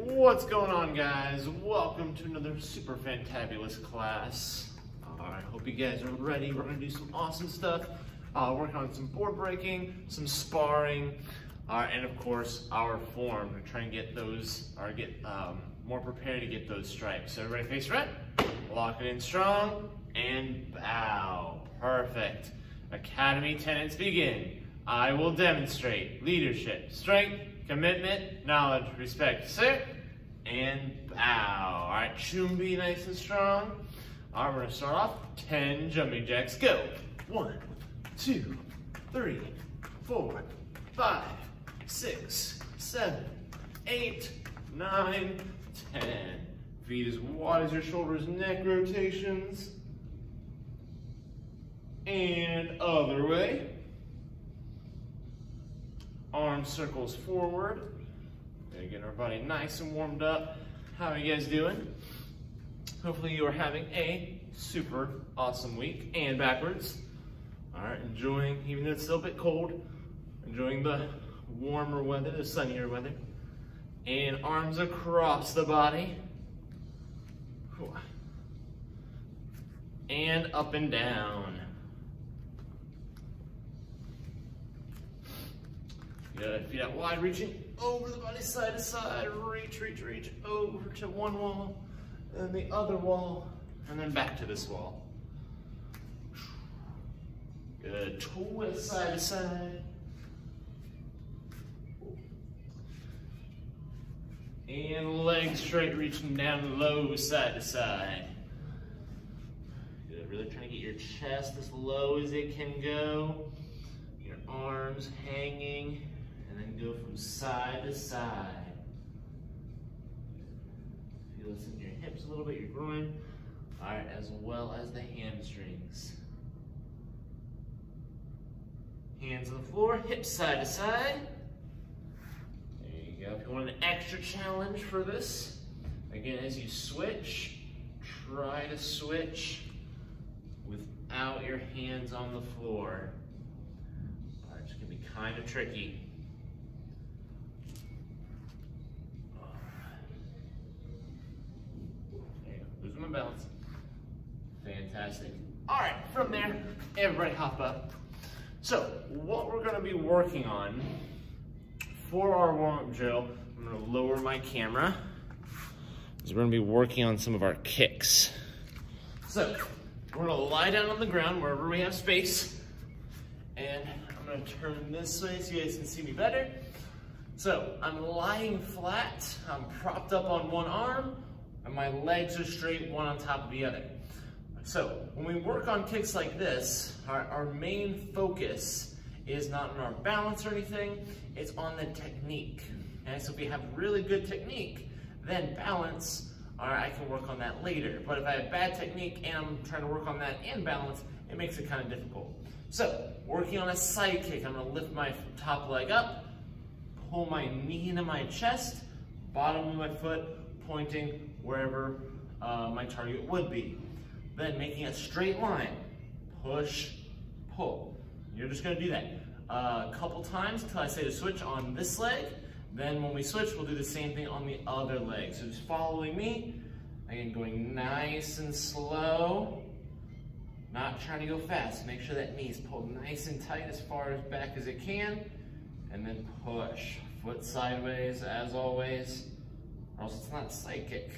What's going on, guys? Welcome to another super fantabulous class. I hope you guys are ready. We're gonna do some awesome stuff. Work on some board breaking, some sparring, and of course our form to try and get those, or get more prepared to get those stripes. So everybody face red, lock it in strong, and bow. Perfect. Academy tenets begin. I will demonstrate leadership, strength, commitment, knowledge, respect, sit, and bow. All right, Chumbi nice and strong. All right, we're gonna start off 10 jumping jacks, go. 1, 2, 3, 4, 5, 6, 7, 8, 9, 10. Feet as wide as your shoulders, neck rotations. And other way. Arm circles forward. Getting our body nice and warmed up. How are you guys doing? Hopefully you are having a super awesome week. And backwards. All right, enjoying, even though it's still a bit cold, enjoying the warmer weather, the sunnier weather. And arms across the body. And up and down. Good, feet out wide, reaching over the body side to side. Reach, reach, reach over to one wall, and the other wall, and then back to this wall. Good, twist side to side. And legs straight, reaching down low side to side. Good, really trying to get your chest as low as it can go. Your arms hanging. And then go from side to side. Feel this in your hips a little bit, your groin. All right, as well as the hamstrings. Hands on the floor, hips side to side. There you go. If you want an extra challenge for this, again, as you switch, try to switch without your hands on the floor. All right, it's gonna be kind of tricky. Losing my balance. Fantastic. All right, from there, everybody hop up. So, what we're gonna be working on for our warm-up drill, I'm gonna lower my camera, is we're gonna be working on some of our kicks. So, we're gonna lie down on the ground wherever we have space, and I'm gonna turn this way so you guys can see me better. So, I'm lying flat, I'm propped up on one arm, and my legs are straight, one on top of the other. So when we work on kicks like this, our main focus is not on our balance or anything, it's on the technique. Okay? So if we have really good technique, then balance, all right, I can work on that later. But if I have bad technique and I'm trying to work on that and balance, it makes it kind of difficult. So working on a side kick, I'm gonna lift my top leg up, pull my knee into my chest, bottom of my foot pointing wherever my target would be. Then making a straight line, push, pull. You're just gonna do that a couple times until I say to switch on this leg. Then when we switch, we'll do the same thing on the other leg. So just following me, again, going nice and slow, not trying to go fast. Make sure that knee is pulled nice and tight as far as back as it can, and then push. Foot sideways, as always, or else it's not a side kick.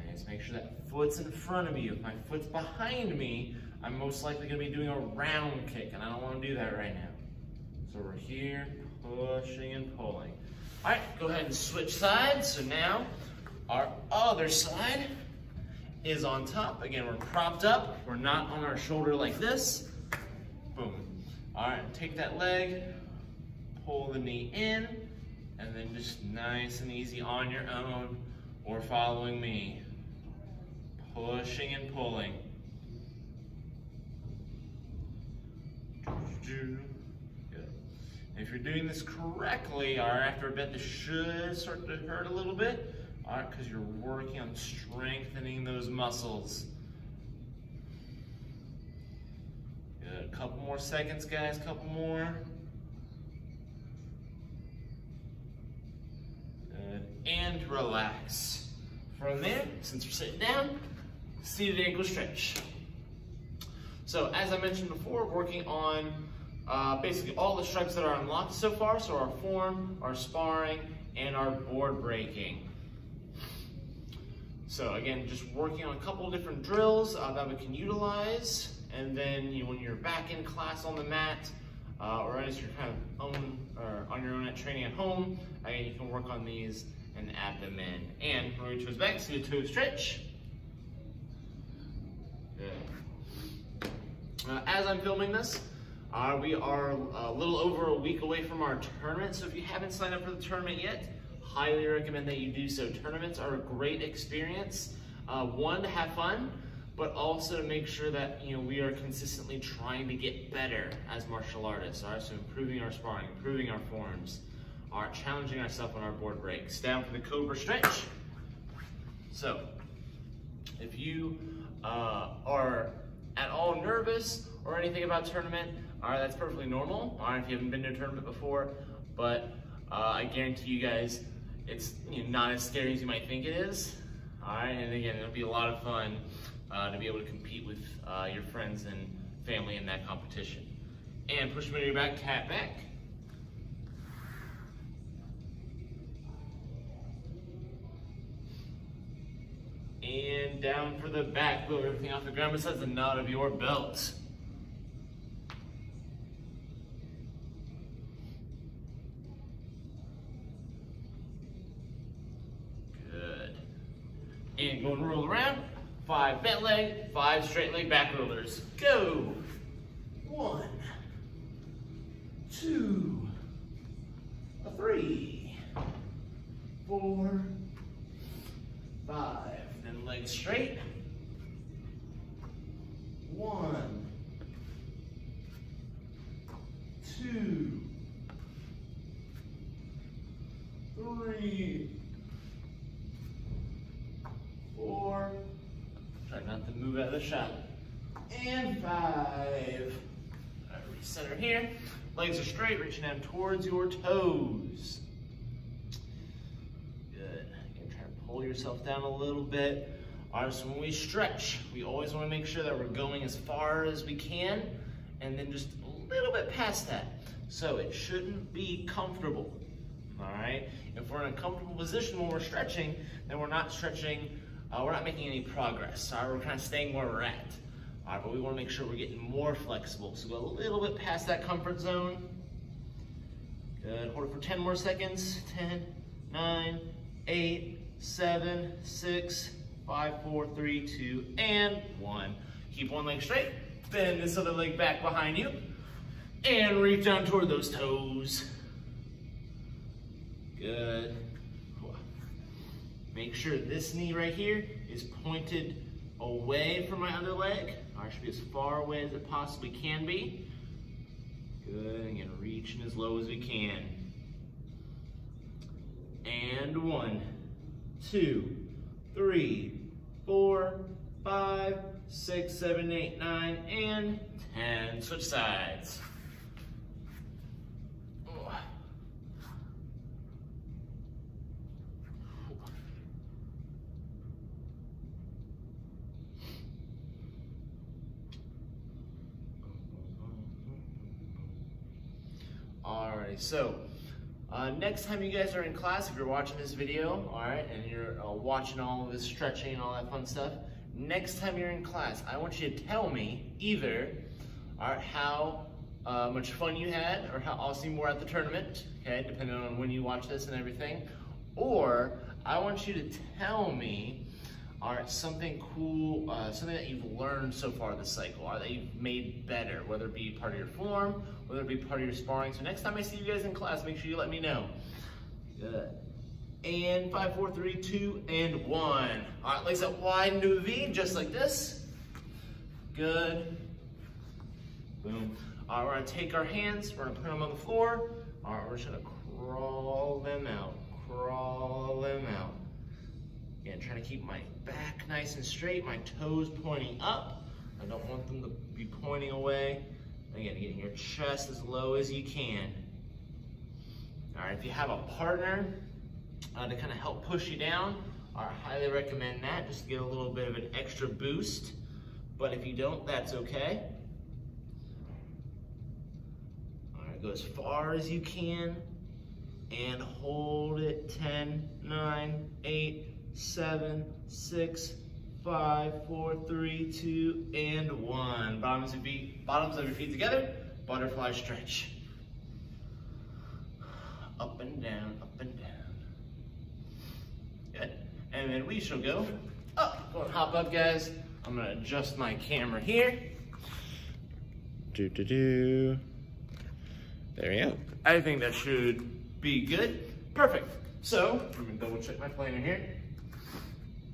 Nice, make sure that foot's in front of you. If my foot's behind me, I'm most likely gonna be doing a round kick, and I don't wanna do that right now. So we're here, pushing and pulling. All right, go ahead and switch sides. So now, our other side is on top. Again, we're propped up. We're not on our shoulder like this. Boom. All right, take that leg, pull the knee in, and then just nice and easy on your own or following me. Pushing and pulling. Good. And if you're doing this correctly, all right, after a bit, this should start to hurt a little bit, all right, because you're working on strengthening those muscles. Good. A couple more seconds, guys, couple more. Good. And relax. From there, since we're sitting down, seated ankle stretch. So as I mentioned before, working on basically all the strikes that are unlocked so far. So our form, our sparring, and our board breaking. So again, just working on a couple of different drills that we can utilize. And then when you're back in class on the mat, or as you're kind of on your own at training at home, again, you can work on these and add them in. And roll your toes back, so your toe stretch. Good. As I'm filming this, we are a little over a week away from our tournament. So if you haven't signed up for the tournament yet, highly recommend that you do so. Tournaments are a great experience. One, to have fun, but also to make sure that we are consistently trying to get better as martial artists. All right, so improving our sparring, improving our forms, challenging ourselves on our board breaks. Down for the cobra stretch. So, if you are at all nervous or anything about tournament, all right, that's perfectly normal. All right, if you haven't been to a tournament before, but I guarantee you guys, it's not as scary as you might think it is. All right, and again, it'll be a lot of fun to be able to compete with your friends and family in that competition. And push them to your back, tap back. And down for the back, blow everything off the ground besides the knot of your belt. Good. And go and roll around. 5 bent leg, 5 straight leg back rollers. Go. 1, 2, 3, 4, 5. Then legs straight. 1, 2, 3, 4. Try not to move out of the shot. And 5. All right, recenter here. Legs are straight, reaching down towards your toes. Good. Again, try to pull yourself down a little bit. All right, so when we stretch, we always want to make sure that we're going as far as we can, and then just a little bit past that. So it shouldn't be comfortable. All right. If we're in a comfortable position when we're stretching, then we're not stretching. We're not making any progress. All right, we're kind of staying where we're at. All right, but we want to make sure we're getting more flexible. So go a little bit past that comfort zone. Good. Hold it for 10 more seconds. 10, 9, 8, 7, 6, 5, 4, 3, 2, and 1. Keep one leg straight. Bend this other leg back behind you. And reach down toward those toes. Good. Make sure this knee right here is pointed away from my other leg. It should be as far away as it possibly can be. Good, again, reaching as low as we can. And 1, 2, 3, 4, 5, 6, 7, 8, 9, and 10. Switch sides. Alrighty, so next time you guys are in class, if you're watching this video, alright, and you're watching all of this stretching and all that fun stuff, next time you're in class, I want you to tell me either how much fun you had or how awesome you were at the tournament, okay, depending on when you watch this and everything, or I want you to tell me something cool, something that you've learned so far this cycle, or that you've made better, whether it be part of your form, whether it be part of your sparring. So next time I see you guys in class, make sure you let me know. Good. And 5, 4, 3, 2, and 1. All right, legs out wide into a V, just like this. Good. Boom. All right, we're gonna take our hands, we're gonna put them on the floor. All right, we're just gonna crawl them out, crawl them out. Again, trying to keep my back nice and straight, my toes pointing up. I don't want them to be pointing away. Again, getting your chest as low as you can. All right, if you have a partner, to kind of help push you down. I highly recommend that, just to get a little bit of an extra boost. But if you don't, that's okay. All right, go as far as you can and hold it. 10, 9, 8, 7, 6, 5, 4, 3, 2, and 1. Bottoms of your feet together, butterfly stretch. Up and down, up and down. Good. And then we shall go up. Go and hop up, guys. I'm gonna adjust my camera here. There we go. I think that should be good. Perfect. So, I'm gonna double check my planner here.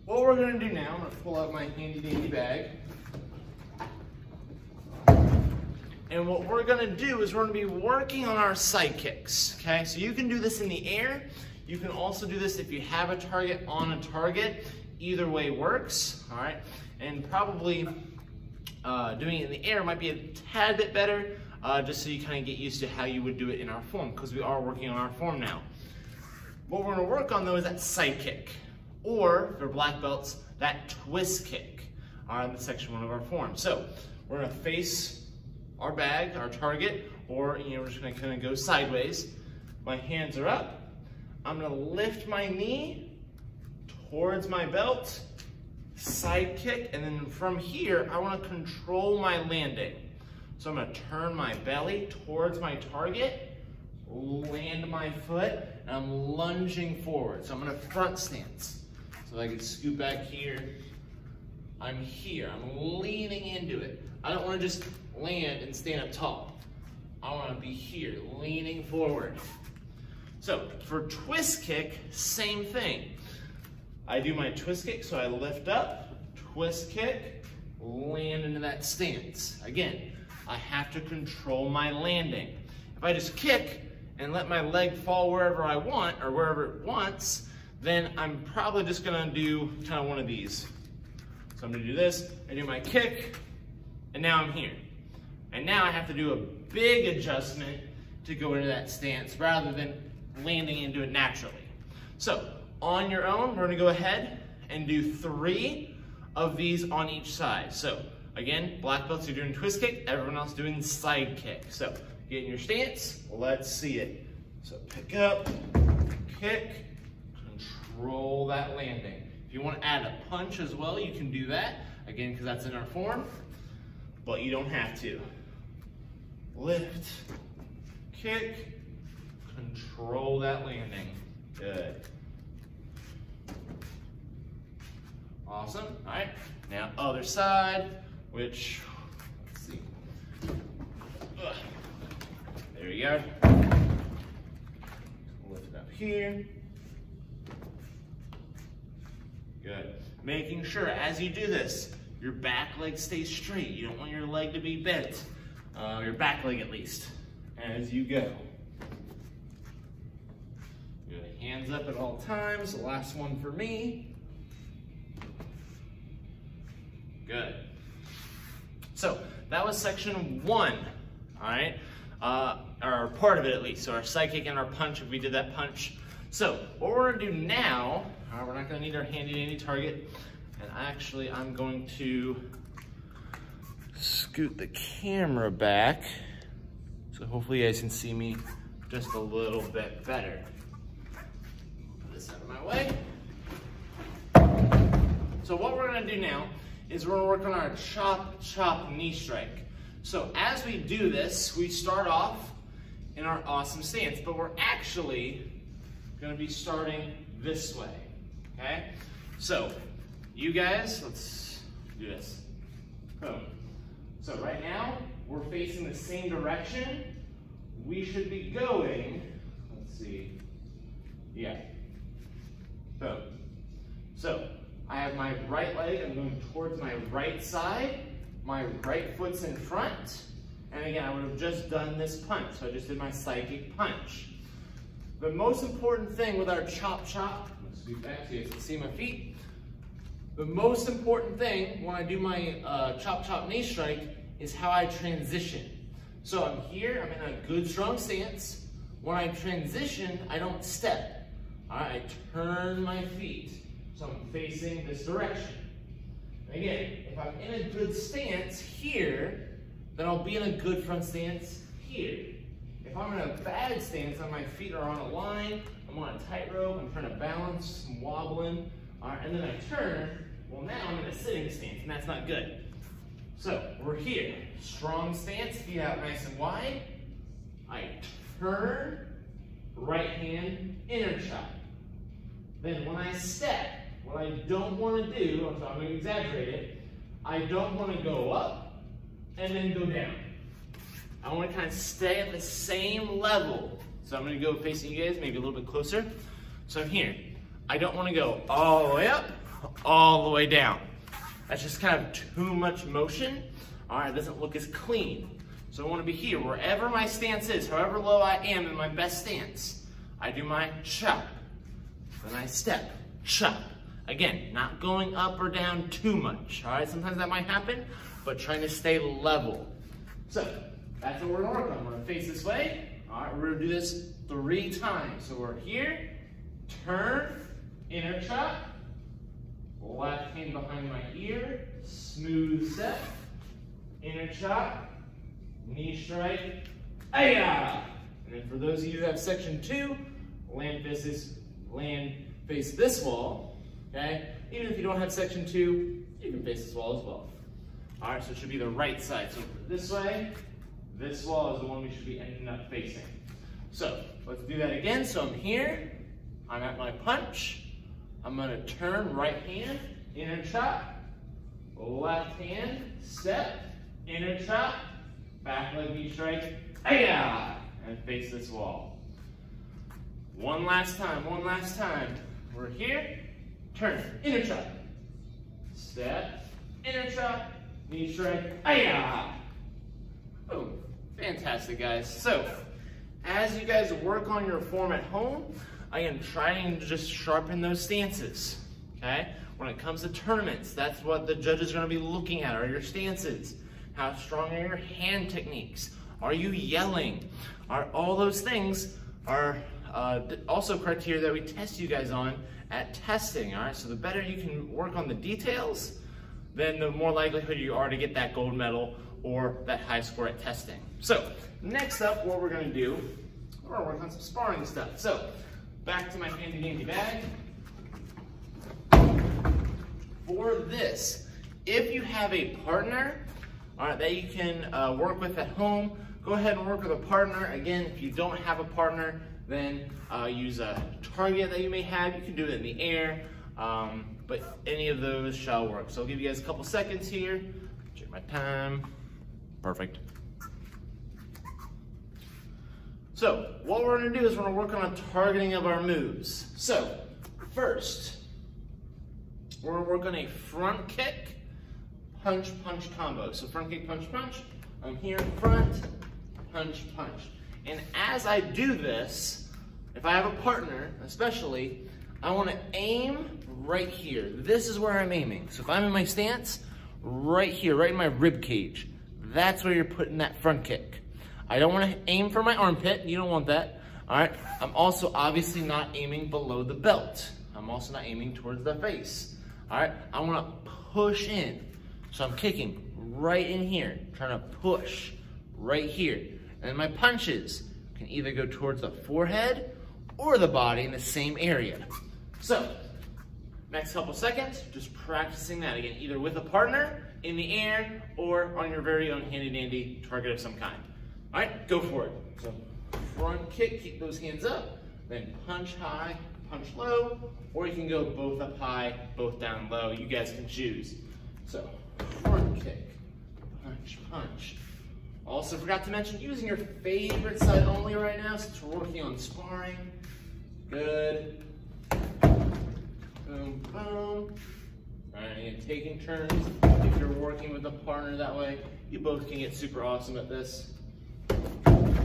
What we're gonna do now, I'm gonna pull out my handy dandy bag. And what we're gonna do is we're gonna be working on our side kicks, okay? So you can do this in the air. You can also do this if you have a target on a target. Either way works, all right? And probably doing it in the air might be a tad bit better, just so you kind of get used to how you would do it in our form, because we are working on our form now. What we're gonna work on though is that side kick, or for black belts, that twist kick, all right, in the section 1 of our form. So we're gonna face our bag, our target, or we're just gonna kind of go sideways. My hands are up. I'm gonna lift my knee towards my belt, side kick, and then from here, I wanna control my landing. So I'm gonna turn my belly towards my target, land my foot, and I'm lunging forward. So I'm gonna front stance. So I can scoot back here. I'm here, I'm leaning into it. I don't wanna just land and stand up tall. I wanna be here, leaning forward. So for twist kick, same thing. I do my twist kick, so I lift up, twist kick, land into that stance. Again, I have to control my landing. If I just kick and let my leg fall wherever I want, or wherever it wants, then I'm probably just gonna do kind of one of these. So I'm gonna do this, I do my kick, and now I'm here. And now I have to do a big adjustment to go into that stance rather than landing into it naturally. So on your own, we're gonna go ahead and do 3 of these on each side. So again, black belts are doing twist kick, everyone else doing side kick. So get in your stance, let's see it. So pick up, kick, control that landing. If you want to add a punch as well, you can do that. Again, because that's in our form, but you don't have to. Lift, kick, control that landing. Good. Awesome. All right, now other side, which, let's see. There you go. Lift it up here. Good. Making sure as you do this, your back leg stays straight. You don't want your leg to be bent, your back leg at least, as you go. Good. Hands up at all times. The last one for me. Good. So that was section 1, all right? Or part of it at least. So our side kick and our punch, if we did that punch. So what we're gonna do now, we're not gonna need our handy dandy target. And actually I'm going to scoot the camera back. So hopefully you guys can see me just a little bit better. Put this out of my way. So what we're gonna do now is we're gonna work on our chop, chop knee strike. So as we do this, we start off in our awesome stance, but we're actually gonna be starting this way, okay? So you guys, let's do this. Boom. So right now, we're facing the same direction. We should be going, let's see, yeah, boom. So I have my right leg, I'm going towards my right side, my right foot's in front, and again, I would have just done this punch, so I just did my side kick punch. The most important thing with our chop chop, I'm gonna scoot back so you guys can see my feet. The most important thing when I do my chop chop knee strike is how I transition. So I'm here, I'm in a good strong stance. When I transition, I don't step. All right, I turn my feet, so I'm facing this direction. And again, if I'm in a good stance here, then I'll be in a good front stance here. If I'm in a bad stance and my feet are on a line, I'm on a tightrope, I'm trying to balance, I'm wobbling, all right, and then I turn, well now I'm in a sitting stance, and that's not good. So we're here, strong stance, feet out nice and wide. I turn, right hand, inner chop. Then when I step, what I don't want to do, so I'm going to exaggerate it, I don't want to go up and then go down. I want to kind of stay at the same level. So I'm going to go facing you guys, maybe a little bit closer. So I'm here. I don't want to go all the way up, all the way down. That's just kind of too much motion. All right, it doesn't look as clean. So I want to be here, wherever my stance is, however low I am in my best stance. I do my chop, then I step, chop. Again, not going up or down too much. All right, sometimes that might happen, but trying to stay level. So that's what we're gonna work on. We're gonna face this way. All right, we're gonna do this 3 times. So we're here, turn, inner chop, left hand behind my ear, smooth step, inner chop, knee strike, ayah! And then for those of you who have section 2, land face this wall, okay? Even if you don't have section 2, you can face this wall as well. All right, so it should be the right side. So this way, this wall is the one we should be ending up facing. So let's do that again. So I'm here, I'm at my punch. I'm gonna turn right hand, inner chop, left hand, step, inner chop, back leg knee strike, ayah, and face this wall. One last time, one last time. We're here, turn, inner chop, step, inner chop, knee strike, ayah. Boom, fantastic guys. So, as you guys work on your form at home, I am trying to just sharpen those stances, okay? When it comes to tournaments, that's what the judges are gonna be looking at, are your stances. How strong are your hand techniques? Are you yelling? All those things are also criteria that we test you guys on at testing, all right? So the better you can work on the details, then the more likelihood you are to get that gold medal or that high score at testing. So next up, what we're gonna do, we're gonna work on some sparring stuff. So back to my handy dandy bag. For this, if you have a partner, all right, that you can work with at home, go ahead and work with a partner. Again, if you don't have a partner, then use a target that you may have. You can do it in the air, but any of those shall work. So I'll give you guys a couple seconds here. Check my time. Perfect. So what we're gonna do is we're gonna work on a targeting of our moves. So first, we're gonna work on a front kick, punch, punch combo. So front kick, punch, punch. I'm here, front, punch, punch. And as I do this, if I have a partner, especially, I wanna aim right here. This is where I'm aiming. So if I'm in my stance, right here, right in my rib cage, that's where you're putting that front kick. I don't wanna aim for my armpit, you don't want that, all right? I'm also obviously not aiming below the belt. I'm also not aiming towards the face, all right? I wanna push in. So I'm kicking right in here, trying to push right here. And my punches can either go towards the forehead or the body in the same area. So, next couple seconds, just practicing that again, either with a partner, in the air, or on your very own handy dandy target of some kind. All right, go for it. So, front kick, keep those hands up, then punch high, punch low, or you can go both up high, both down low. You guys can choose. So, front kick, punch, punch. Also forgot to mention using your favorite side only right now since we're working on sparring. Good. Boom, boom. All right, and taking turns. If you're working with a partner that way, you both can get super awesome at this. Good.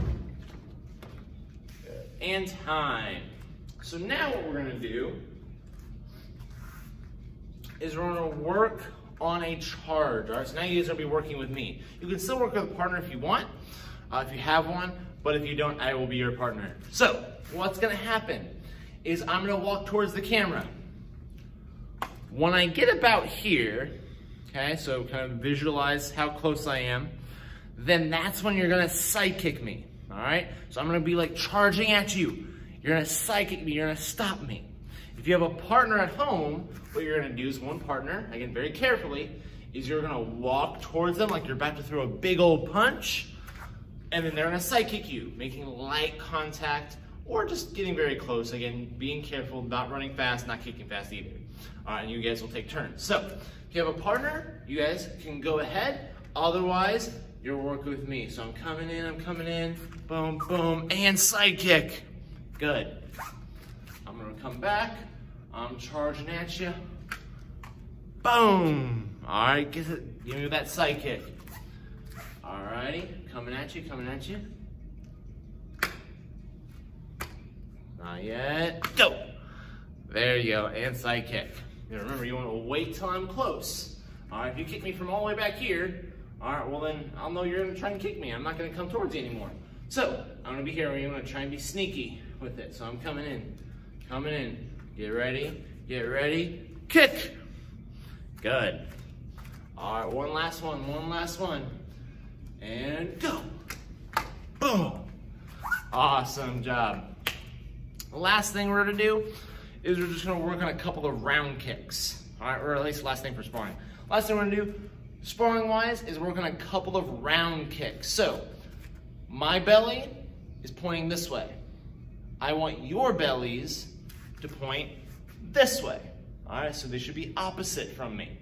And time. So now what we're gonna do is we're gonna work on a charge, all right? So now you guys are gonna be working with me. You can still work with a partner if you want, if you have one, but if you don't, I will be your partner. So what's gonna happen is I'm gonna walk towards the camera. When I get about here, okay, so kind of visualize how close I am, then that's when you're gonna side kick me, all right? So I'm gonna be like charging at you. You're gonna side kick me, you're gonna stop me. If you have a partner at home, what you're gonna do is one partner, again, very carefully, is you're gonna walk towards them like you're about to throw a big old punch, and then they're gonna side kick you, making light contact, or just getting very close. Again, being careful, not running fast, not kicking fast either. All right, and you guys will take turns. So, if you have a partner, you guys can go ahead. Otherwise, you're working with me. So I'm coming in, boom, boom, and side kick. Good. I'm gonna come back. I'm charging at you. Boom. All right, give me that side kick. All righty, coming at you. Not yet. Go. There you go, and side kick. Now remember, you want to wait till I'm close. All right, if you kick me from all the way back here, all right, well then I'll know you're gonna try and kick me. I'm not gonna come towards you anymore. So I'm gonna be here where you're gonna try and be sneaky with it. So I'm coming in. Get ready, kick. Good. All right, one last one. And go. Boom. Awesome job. The last thing we're gonna do is we're just gonna work on a couple of round kicks. All right, or at least last thing for sparring. Last thing we're gonna do, sparring wise, is work on a couple of round kicks. So, my belly is pointing this way. I want your bellies to point this way. All right, so they should be opposite from me.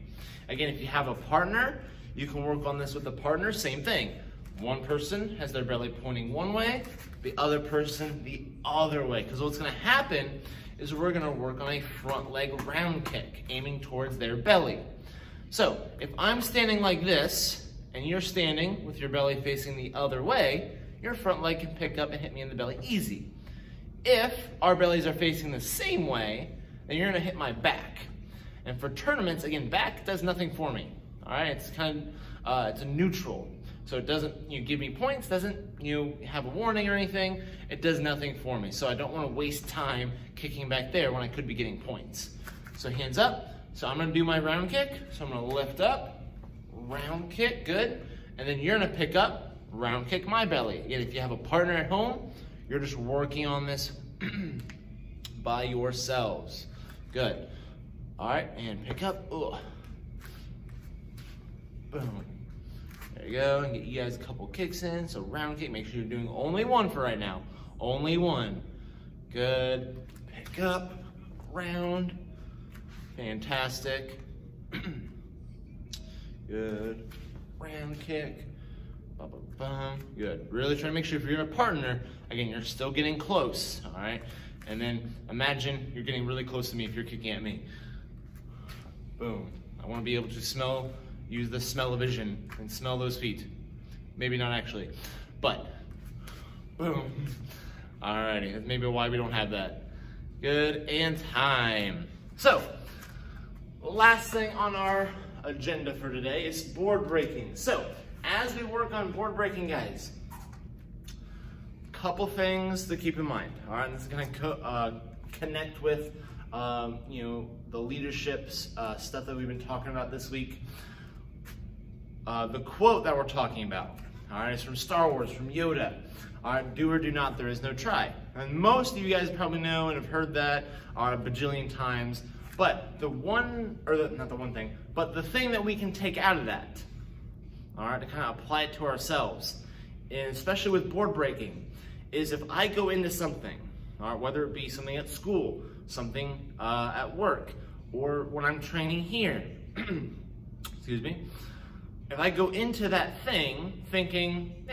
Again, if you have a partner, you can work on this with a partner, same thing. One person has their belly pointing one way, the other person the other way. Because what's gonna happen is we're gonna work on a front leg round kick, aiming towards their belly. So if I'm standing like this, and you're standing with your belly facing the other way, your front leg can pick up and hit me in the belly easy. If our bellies are facing the same way, then you're gonna hit my back. And for tournaments, again, back does nothing for me. All right, it's kind of, it's a neutral. So it doesn't give me points, doesn't have a warning or anything. It does nothing for me. So I don't want to waste time kicking back there when I could be getting points. So hands up. So I'm going to do my round kick. So I'm going to lift up, round kick, good. And then you're going to pick up, round kick my belly. Again, if you have a partner at home, you're just working on this by yourselves. Good. All right, and pick up. Ugh. Boom. There you go, and get you guys a couple kicks in. So round kick, make sure you're doing only one for right now. Only one. Good. Pick up, round. Fantastic. Good. Round kick. Ba-ba-bum. Good. Really try to make sure if you're a partner, again, you're still getting close, all right? And then imagine you're getting really close to me if you're kicking at me. Boom. I want to be able to use the smell-o-vision and smell those feet. Maybe not actually, but boom. Alrighty, that's maybe why we don't have that. Good, and time. So, last thing on our agenda for today is board breaking. So, as we work on board breaking, guys, couple things to keep in mind. All right, this is gonna connect with the leadership's stuff that we've been talking about this week. The quote that we're talking about, all right, is from Star Wars, from Yoda. All right, do or do not, there is no try. And most of you guys probably know and have heard that a bajillion times, but the thing that we can take out of that, all right, to kind of apply it to ourselves, and especially with board breaking, is if I go into something, all right, whether it be something at school, something at work, or when I'm training here, excuse me, if I go into that thing thinking,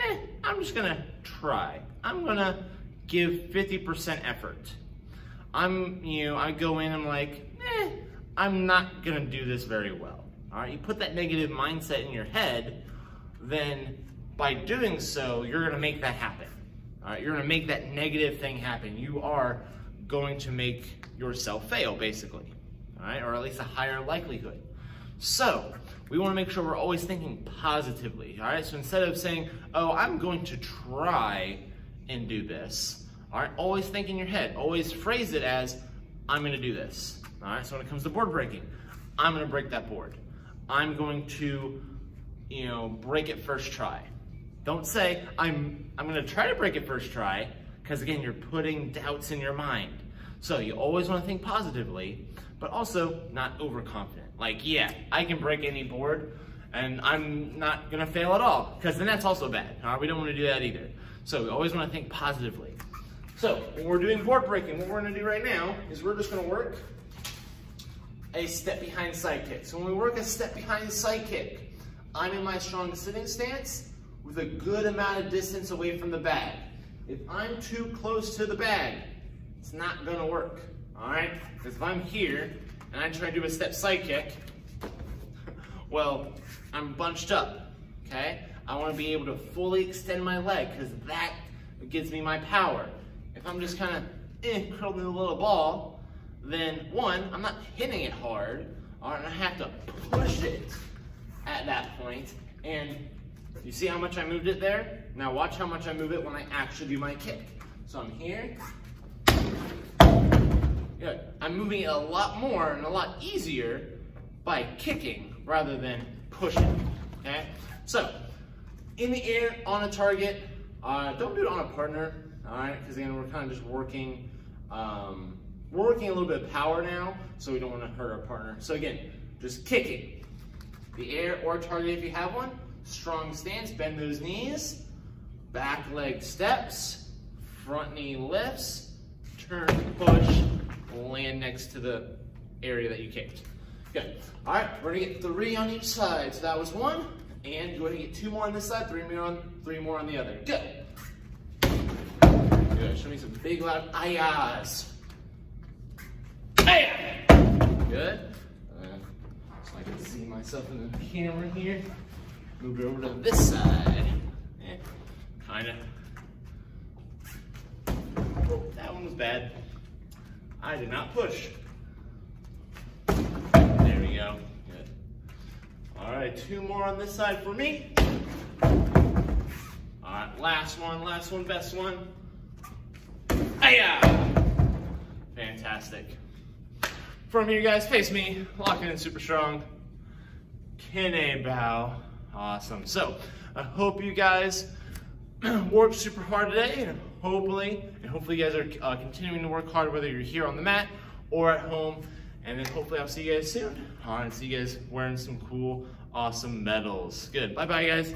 I'm just gonna try. I'm gonna give 50% effort. I go in, I'm like, I'm not gonna do this very well. All right, you put that negative mindset in your head, then by doing so, you're gonna make that happen. All right, you're gonna make that negative thing happen. You are going to make yourself fail, basically. All right, or at least a higher likelihood. So, we wanna make sure we're always thinking positively, all right? So instead of saying, oh, I'm going to try and do this, All right, always think in your head. Always phrase it as, I'm gonna do this. All right, so when it comes to board breaking, I'm gonna break that board. I'm going to, break it first try. Don't say, I'm gonna try to break it first try, because again, you're putting doubts in your mind. So you always wanna think positively, but also not overconfident. Like, yeah, I can break any board, and I'm not gonna fail at all, because then that's also bad. All right, we don't wanna do that either. So we always wanna think positively. So when we're doing board breaking, what we're gonna do right now is we're just gonna work a step behind side kick. So when we work a step behind side kick, I'm in my strong sitting stance with a good amount of distance away from the bag. If I'm too close to the bag, it's not gonna work, all right? Because if I'm here and I try to do a step side kick, well, I'm bunched up, okay? I wanna be able to fully extend my leg because that gives me my power. If I'm just kind of curled in a little ball, then one, I'm not hitting it hard, all right, and I have to push it at that point. And you see how much I moved it there? Now watch how much I move it when I actually do my kick. So I'm here. Good. I'm moving it a lot more and a lot easier by kicking rather than pushing, okay? So, in the air, on a target, don't do it on a partner, all right? Because again, we're kind of just working, we're working a little bit of power now, so we don't want to hurt our partner. So again, just kicking. The air or target if you have one. Strong stance, bend those knees. Back leg steps. Front knee lifts. Turn, push, land next to the area that you kicked. Good. All right, we're gonna get 3 on each side. So that was 1, and go ahead and get 2 more on this side, 3 more on the other. Good. Good. Show me some big loud ayahs. Good. So I can see myself in the camera here. Move it over to this side. Kinda. Oh, that one was bad. I did not push. There we go. Good. All right, 2 more on this side for me. All right, last one, best one. Hiya! Fantastic. From here, guys, face me, lock in super strong. Kine bow. Awesome. So, I hope you guys worked super hard today, and hopefully you guys are continuing to work hard, whether you're here on the mat or at home. And then hopefully I'll see you guys soon. And see you guys wearing some cool, awesome medals. Good. Bye-bye, guys.